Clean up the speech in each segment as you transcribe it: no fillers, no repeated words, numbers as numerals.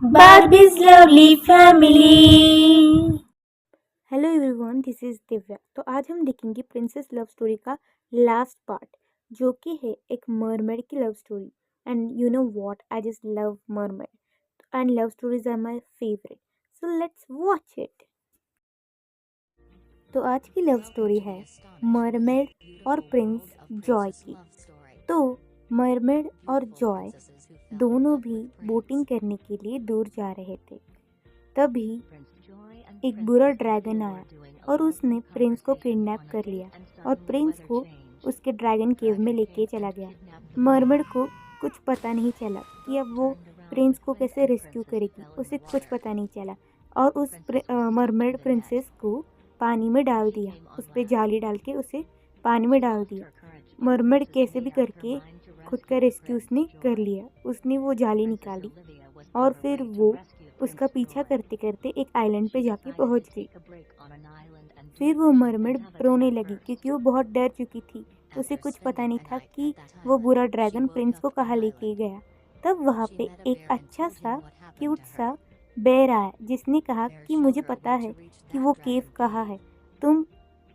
Barbie's lovely family। Hello everyone, this is Divya. तो आज हम देखेंगे प्रिंसेस लव स्टोरी का लास्ट पार्ट, जो कि है एक मरमेड की love story. And you know what, I just love mermaid and love stories are my favourite, so let's watch it. तो आज की लव स्टोरी है मरमेड और प्रिंस जॉय की। तो मरमेड और जॉय दोनों भी बोटिंग करने के लिए दूर जा रहे थे। तभी एक बुरा ड्रैगन आया और उसने प्रिंस को किडनैप कर लिया और प्रिंस को उसके ड्रैगन केव में लेके चला गया। मरमड को कुछ पता नहीं चला कि अब वो प्रिंस को कैसे रेस्क्यू करेगी, उसे कुछ पता नहीं चला और उस मरमेड प्रिंसेस को पानी में डाल दिया। उस पर जाली डाल के उसे पानी में डाल दिया। मरमेड कैसे भी करके खुद का रेस्क्यू उसने कर लिया। उसने वो जाली निकाली और फिर वो उसका पीछा करते करते एक आइलैंड पे जाके पहुंच गई। फिर वो मरमेड रोने लगी क्योंकि वो बहुत डर चुकी थी। उसे कुछ पता नहीं था कि वो बुरा ड्रैगन प्रिंस को कहाँ लेके गया। तब वहाँ पे एक अच्छा सा क्यूट सा बेर आया जिसने कहा कि मुझे पता है कि वो केव कहाँ है, तुम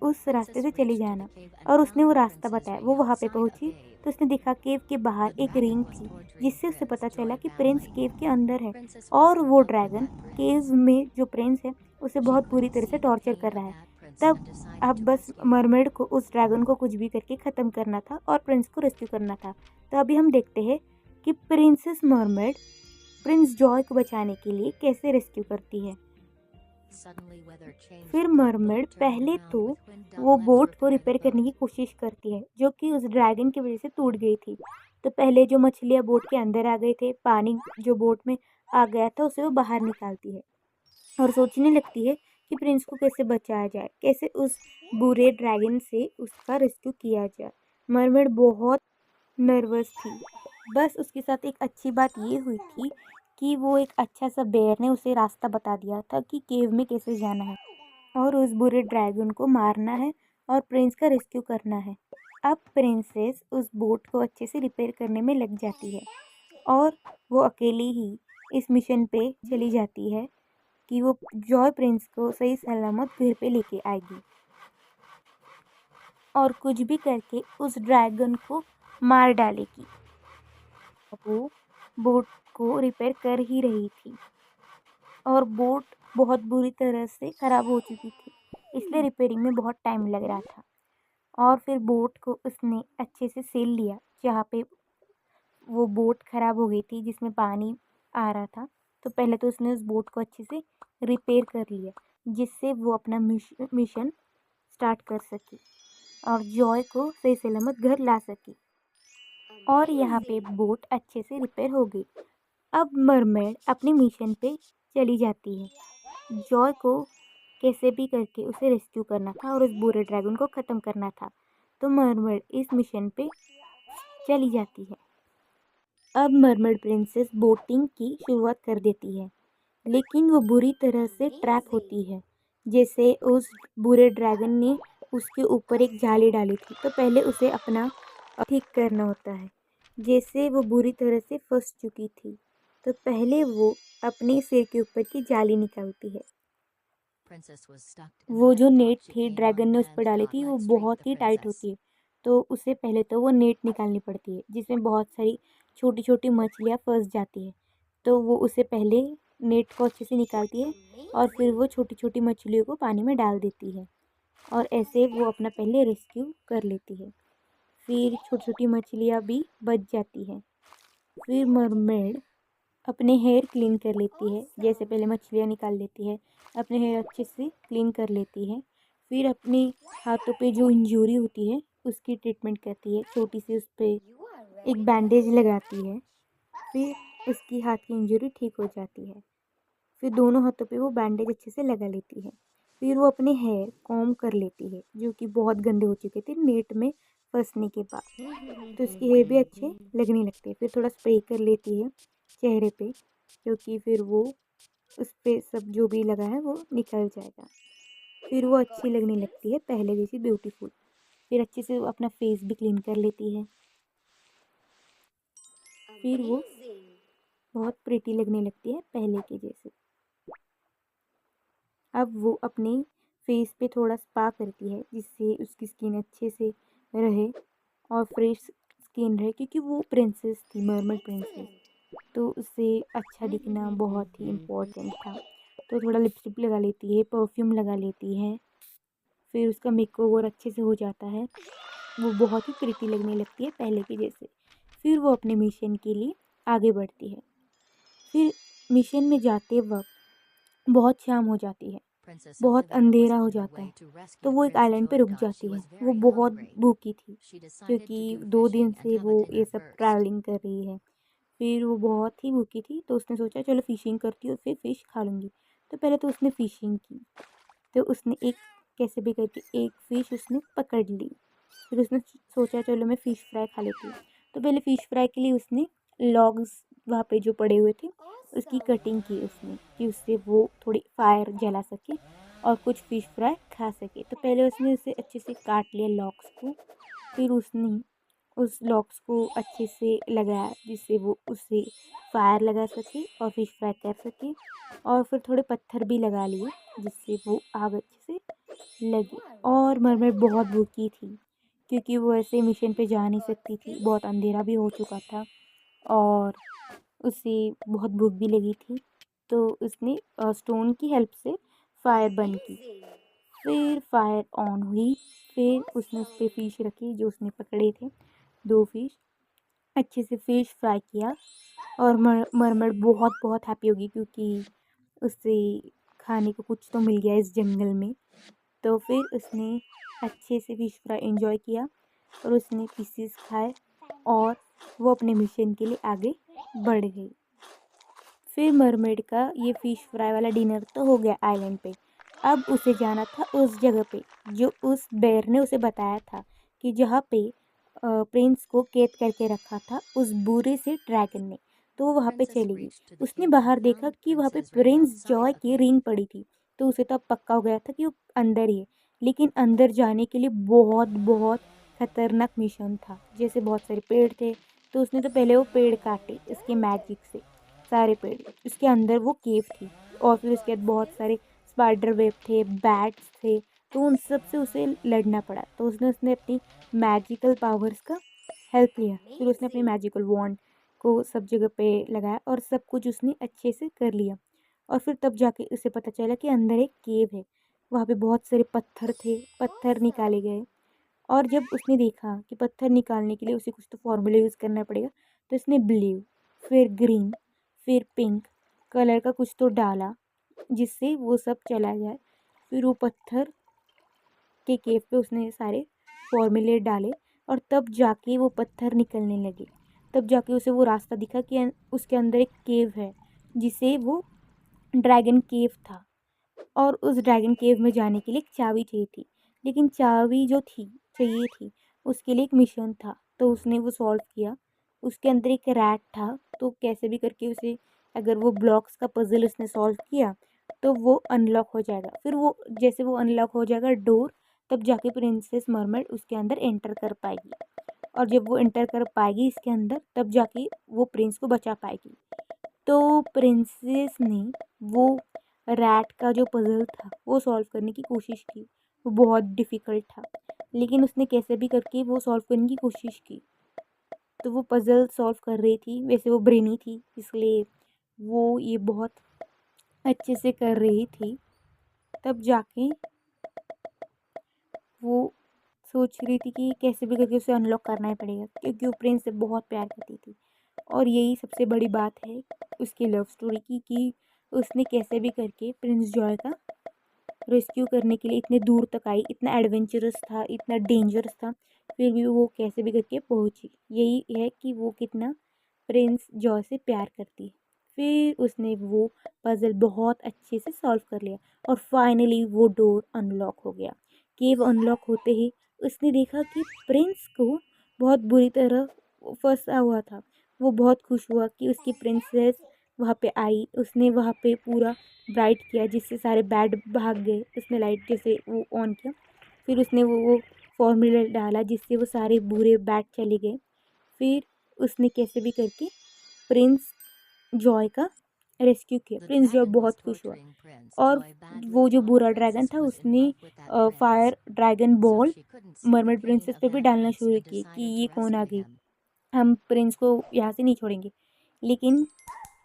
उस रास्ते से चली जाना। और उसने वो रास्ता बताया। वो वहाँ पे पहुंची तो उसने देखा केव के बाहर एक रिंग थी, जिससे उसे पता चला कि प्रिंस केव के अंदर है और वो ड्रैगन केव में जो प्रिंस है उसे बहुत बुरी तरह से टॉर्चर कर रहा है। तब अब बस मरमेड को उस ड्रैगन को कुछ भी करके ख़त्म करना था और प्रिंस को रेस्क्यू करना था। तो अभी हम देखते हैं कि प्रिंसेस मरमेड प्रिंस जॉय को बचाने के लिए कैसे रेस्क्यू करती है। फिर मरमेड पहले तो वो बोट को रिपेयर करने की कोशिश करती है, जो कि उस ड्रैगन की वजह से टूट गई थी। तो पहले जो मछलियाँ बोट के अंदर आ गए थे, पानी जो बोट में आ गया था उसे वो बाहर निकालती है और सोचने लगती है कि प्रिंस को कैसे बचाया जाए, कैसे उस बुरे ड्रैगन से उसका रेस्क्यू किया जाए। मरमेड बहुत नर्वस थी। बस उसके साथ एक अच्छी बात ये हुई थी कि वो एक अच्छा सा बेर ने उसे रास्ता बता दिया था कि केव में कैसे जाना है और उस बुरे ड्रैगन को मारना है और प्रिंस का रेस्क्यू करना है। अब प्रिंसेस उस बोट को अच्छे से रिपेयर करने में लग जाती है और वो अकेली ही इस मिशन पे चली जाती है कि वो जॉय प्रिंस को सही सलामत घर पे लेके आएगी और कुछ भी करके उस ड्रैगन को मार डालेगी। वो बोट को रिपेयर कर ही रही थी और बोट बहुत बुरी तरह से ख़राब हो चुकी थी, इसलिए रिपेयरिंग में बहुत टाइम लग रहा था। और फिर बोट को उसने अच्छे से सेल लिया जहाँ पे वो बोट ख़राब हो गई थी जिसमें पानी आ रहा था। तो पहले तो उसने उस बोट को अच्छे से रिपेयर कर लिया जिससे वो अपना मिशन स्टार्ट कर सकी और जॉय को सही सलामत घर ला सकी। और यहाँ पे बोट अच्छे से रिपेयर हो गई। अब मरमेड अपने मिशन पे चली जाती है। जॉय को कैसे भी करके उसे रेस्क्यू करना था और उस बुरे ड्रैगन को ख़त्म करना था। तो मरमेड इस मिशन पे चली जाती है। अब मरमेड प्रिंसेस बोटिंग की शुरुआत कर देती है, लेकिन वो बुरी तरह से ट्रैप होती है। जैसे उस बुरे ड्रैगन ने उसके ऊपर एक जाली डाली थी, तो पहले उसे अपना ठीक करना होता है। जैसे वो बुरी तरह से फंस चुकी थी, तो पहले वो अपने सिर के ऊपर की जाली निकालती है। वो जो नेट थी ड्रैगन ने उस पर डाली थी वो बहुत ही टाइट होती है, तो उसे पहले तो वो नेट निकालनी पड़ती है जिसमें बहुत सारी छोटी छोटी मछलियाँ फंस जाती है। तो वो उसे पहले नेट को अच्छे से निकालती है और फिर वो छोटी छोटी मछलियों को पानी में डाल देती है और ऐसे वो अपना पहले रेस्क्यू कर लेती है। फिर छोटी छोटी मछलियाँ भी बच जाती हैं। फिर मरमेड अपने हेयर क्लीन कर लेती है, जैसे पहले मछलियाँ निकाल लेती है, अपने हेयर अच्छे से क्लीन कर लेती है। फिर अपने हाथों पे जो इंजरी होती है उसकी ट्रीटमेंट करती है, छोटी सी उस पर एक बैंडेज लगाती है। फिर उसकी हाथ की इंजरी ठीक हो जाती है। फिर दोनों हाथों पे वो बैंडेज अच्छे से लगा लेती है। फिर वो अपने हेयर कॉम्ब कर लेती है जो कि बहुत गंदे हो चुके थे नेट में फंसने के बाद, तो उसके हेयर भी अच्छे लगने लगते हैं। फिर थोड़ा स्प्रे कर लेती है चेहरे पे, क्योंकि फिर वो उस पर सब जो भी लगा है वो निकल जाएगा। फिर वो अच्छी लगने लगती है पहले जैसी ब्यूटीफुल। फिर अच्छे से वो अपना फेस भी क्लीन कर लेती है। फिर वो बहुत प्रिटी लगने लगती है पहले के जैसे। अब वो अपने फेस पे थोड़ा स्पा करती है जिससे उसकी स्किन अच्छे से रहे और फ्रेश स्किन रहे, क्योंकि वो प्रिंसेस थी, मरमर प्रिंसेस, तो उससे अच्छा दिखना बहुत ही इम्पोर्टेंट था। तो थोड़ा लिपस्टिक लगा लेती है, परफ्यूम लगा लेती है, फिर उसका मेकओवर अच्छे से हो जाता है। वो बहुत ही प्रिटी लगने लगती है पहले के जैसे। फिर वो अपने मिशन के लिए आगे बढ़ती है। फिर मिशन में जाते वक्त बहुत शाम हो जाती है, बहुत अंधेरा हो जाता है, तो वो एक आइलैंड पे रुक जाती है। वो बहुत भूखी थी क्योंकि 2 दिन से वो ये सब ट्रैवलिंग कर रही है। फिर वो बहुत ही भूखी थी, तो उसने सोचा चलो फ़िशिंग करती हूँ, फिर फ़िश खा लूँगी। तो पहले तो उसने फ़िशिंग की, तो उसने एक कैसे भी करके एक फ़िश उसने पकड़ ली। फिर उसने सोचा चलो मैं फ़िश फ्राई खा लेती हूँ। तो पहले फ़िश फ्राई के लिए उसने लॉग्स वहाँ पे जो पड़े हुए थे उसकी कटिंग की उसने, कि उससे वो थोड़ी फायर जला सके और कुछ फ़िश फ्राई खा सके। तो पहले उसने उसे अच्छे से काट लिया लॉग्स को, फिर उसने उस लॉक्स को अच्छे से लगाया जिससे वो उससे फायर लगा सके और फिश फ्राई कर सके, और फिर थोड़े पत्थर भी लगा लिए जिससे वो आग अच्छे से लगे। और मरमेड बहुत भूखी थी क्योंकि वो ऐसे मिशन पे जा नहीं सकती थी, बहुत अंधेरा भी हो चुका था और उसे बहुत भूख भी लगी थी। तो उसने स्टोन की हेल्प से फायर बंद की, फिर फायर ऑन हुई, फिर उसने उस पर फ़िश रखी जो उसने पकड़े थे, 2 फ़िश, अच्छे से फ़िश फ्राई किया। और मरमड बहुत बहुत हैप्पी होगी क्योंकि उसे खाने को कुछ तो मिल गया इस जंगल में। तो फिर उसने अच्छे से फ़िश फ्राई एंजॉय किया और उसने पीसेस खाए और वो अपने मिशन के लिए आगे बढ़ गई। फिर मरमेड का ये फ़िश फ्राई वाला डिनर तो हो गया आइलैंड पे। अब उसे जाना था उस जगह पे जो उस बेर ने उसे बताया था कि जहाँ पे प्रिंस को कैद करके रखा था उस बुरे से ड्रैगन ने। तो वो वहाँ पे चली गई। उसने बाहर देखा कि वहाँ पे प्रिंस जॉय की रिंग पड़ी थी, तो उसे तो अब पक्का हो गया था कि वो अंदर ही है। लेकिन अंदर जाने के लिए बहुत बहुत खतरनाक मिशन था, जैसे बहुत सारे पेड़ थे, तो उसने तो पहले वो पेड़ काटे इसके मैजिक से, सारे पेड़। उसके अंदर वो केव थी और फिर उसके बाद बहुत सारे स्पाइडर वेब थे, बैट्स थे, तो उन सब से उसे लड़ना पड़ा। तो उसने उसने अपनी मैजिकल पावर्स का हेल्प लिया, फिर उसने अपनी मैजिकल वॉन्ड को सब जगह पे लगाया और सब कुछ उसने अच्छे से कर लिया। और फिर तब जाके उसे पता चला कि अंदर एक केव है, वहाँ पे बहुत सारे पत्थर थे, पत्थर निकाले गए। और जब उसने देखा कि पत्थर निकालने के लिए उसे कुछ तो फॉर्मूला यूज़ करना पड़ेगा, तो उसने ब्लू, फिर ग्रीन, फिर पिंक कलर का कुछ तो डाला जिससे वो सब चला जाए। फिर वो पत्थर के केव पे उसने सारे फॉर्मूले डाले और तब जाके वो पत्थर निकलने लगे। तब जाके उसे वो रास्ता दिखा कि उसके अंदर एक केव है जिसे वो ड्रैगन केव था। और उस ड्रैगन केव में जाने के लिए एक चाबी चाहिए थी, लेकिन चाबी जो थी चाहिए थी उसके लिए एक मिशन था, तो उसने वो सॉल्व किया। उसके अंदर एक रैट था, तो कैसे भी करके उसे, अगर वो ब्लॉक्स का पजल उसने सॉल्व किया तो वो अनलॉक हो जाएगा। फिर वो जैसे वो अनलॉक हो जाएगा डोर, तब जाके प्रिंसेस मरमेड उसके अंदर एंटर कर पाएगी। और जब वो एंटर कर पाएगी इसके अंदर, तब जाके वो प्रिंस को बचा पाएगी। तो प्रिंसेस ने वो रैट का जो पज़ल था वो सॉल्व करने की कोशिश की। वो बहुत डिफ़िकल्ट था, लेकिन उसने कैसे भी करके वो सॉल्व करने की कोशिश की। तो वो पज़ल सॉल्व कर रही थी, वैसे वो ब्रेनी थी इसलिए वो ये बहुत अच्छे से कर रही थी। तब जाके वो सोच रही थी कि कैसे भी करके उसे अनलॉक करना ही पड़ेगा क्योंकि वो प्रिंस से बहुत प्यार करती थी। और यही सबसे बड़ी बात है उसकी लव स्टोरी की, कि उसने कैसे भी करके प्रिंस जॉय का रेस्क्यू करने के लिए इतने दूर तक आई, इतना एडवेंचरस था, इतना डेंजरस था, फिर भी वो कैसे भी करके पहुंची। यही है कि वो कितना प्रिंस जॉय से प्यार करती है। फिर उसने वो पज़ल बहुत अच्छे से सॉल्व कर लिया और फाइनली वो डोर अनलॉक हो गया। केव अनलॉक होते ही उसने देखा कि प्रिंस को बहुत बुरी तरह फंसा हुआ था। वो बहुत खुश हुआ कि उसकी प्रिंसेस वहाँ पे आई। उसने वहाँ पे पूरा ब्राइट किया जिससे सारे बैड भाग गए। उसने लाइट जैसे वो ऑन किया, फिर उसने वो फॉर्मूला डाला जिससे वो सारे बुरे बैड चले गए। फिर उसने कैसे भी करके प्रिंस जॉय का रेस्क्यू किया। प्रिंस जॉय बहुत खुश हुआ और वो जो बुरा ड्रैगन था उसने fire dragon ball mermaid princess पे भी डालना शुरू किए कि ये कौन आ गई, हम प्रिंस को यहाँ से नहीं छोड़ेंगे। लेकिन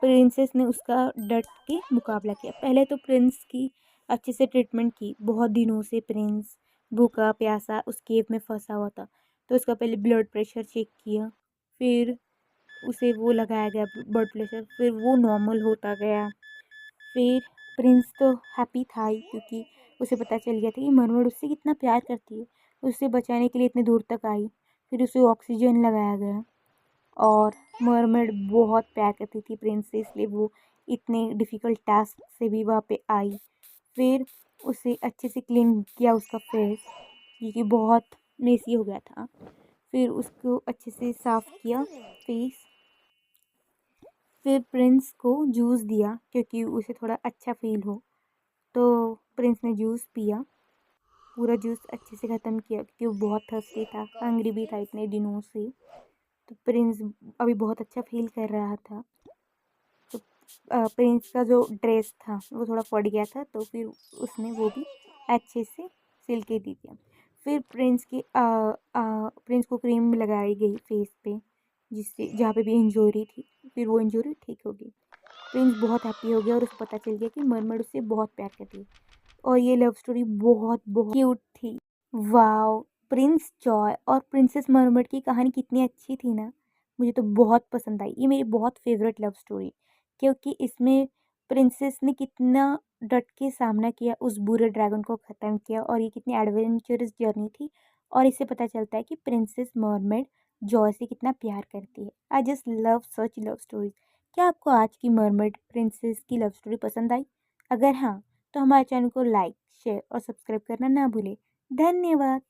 प्रिंसेस ने उसका डट के मुकाबला किया। पहले तो प्रिंस की अच्छे से ट्रीटमेंट की। बहुत दिनों से प्रिंस भूखा प्यासा उस केव में फंसा हुआ था, तो उसका पहले ब्लड प्रेशर चेक किया, फिर उसे वो लगाया गया ब्लड प्रेशर, फिर वो नॉर्मल होता गया। फिर प्रिंस तो हैप्पी था ही, क्योंकि उसे पता चल गया था कि मरमड उससे कितना प्यार करती है, उससे बचाने के लिए इतने दूर तक आई। फिर उसे ऑक्सीजन लगाया गया और मरमेड बहुत प्यार करती थी प्रिंस से, इसलिए वो इतने डिफ़िकल्ट टास्क से भी वहाँ पे आई। फिर उसे अच्छे से क्लीन किया उसका फेस, क्योंकि बहुत मेसी हो गया था। फिर उसको अच्छे से साफ़ किया फेस। फिर प्रिंस को जूस दिया क्योंकि उसे थोड़ा अच्छा फील हो, तो प्रिंस ने जूस पिया। पूरा जूस अच्छे से ख़त्म किया क्योंकि वो बहुत थर्स्टी था, हंग्री भी था इतने दिनों से। तो प्रिंस अभी बहुत अच्छा फील कर रहा था। तो प्रिंस का जो ड्रेस था वो थोड़ा फट गया था, तो फिर उसने वो भी अच्छे से सिल के दी दिया। फिर प्रिंस को क्रीम लगाई गई फेस पे, जिससे जहाँ पे भी इंजरी थी, फिर वो इंजरी ठीक हो गई। प्रिंस बहुत हैप्पी हो गया और उसको पता चल गया कि मरमड उससे बहुत प्यार करती है। और ये लव स्टोरी बहुत बहुत क्यूट थी। वाओ! प्रिंस जॉय और प्रिंसेस मरमड की कहानी कितनी अच्छी थी ना, मुझे तो बहुत पसंद आई। ये मेरी बहुत फेवरेट लव स्टोरी, क्योंकि इसमें प्रिंसेस ने कितना डट के सामना किया, उस बुरे ड्रैगन को ख़त्म किया, और ये कितनी एडवेंचरस जर्नी थी। और इससे पता चलता है कि प्रिंसेस मरमेड जॉय से कितना प्यार करती है। आई जस्ट लव सच लव स्टोरीज। क्या आपको आज की मरमेड प्रिंसेस की लव स्टोरी पसंद आई? अगर हाँ, तो हमारे चैनल को लाइक, शेयर और सब्सक्राइब करना ना भूलें। धन्यवाद।